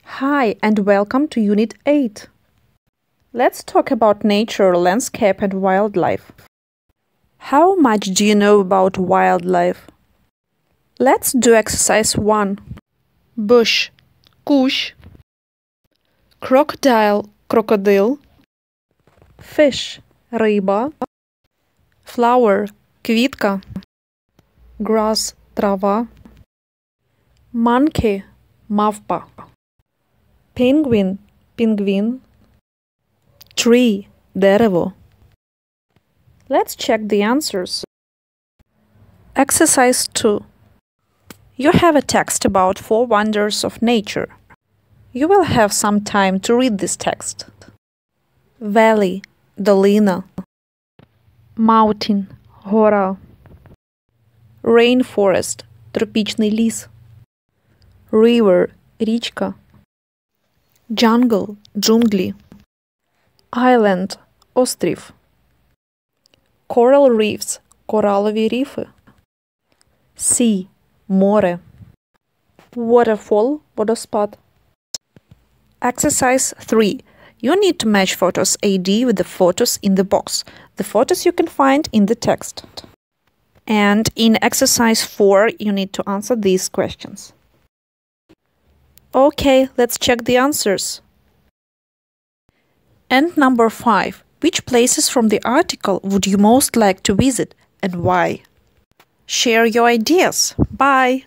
Hi and welcome to Unit 8. Let's talk about nature, landscape and wildlife. How much do you know about wildlife? Let's do exercise 1. Bush, кущ. Crocodile, крокодил. Fish, риба. Flower, квітка. Grass, трава. Monkey, мавпа. Penguin, пінгвін. Tree, дерево. Let's check the answers. Exercise 2. You have a text about 4 wonders of nature. You will have some time to read this text. Valley, долина. Mountain, гора. Rainforest, тропічний ліс. River, річка. Jungle, джунглі. Island, острів. Coral reefs, коралові ріфи. Sea, море. Waterfall, водоспад. Exercise 3. You need to match photos AD with the photos in the box. The photos you can find in the text. And in exercise 4, you need to answer these questions. Okay, let's check the answers. And number 5. Which places from the article would you most like to visit and why? Share your ideas. Bye!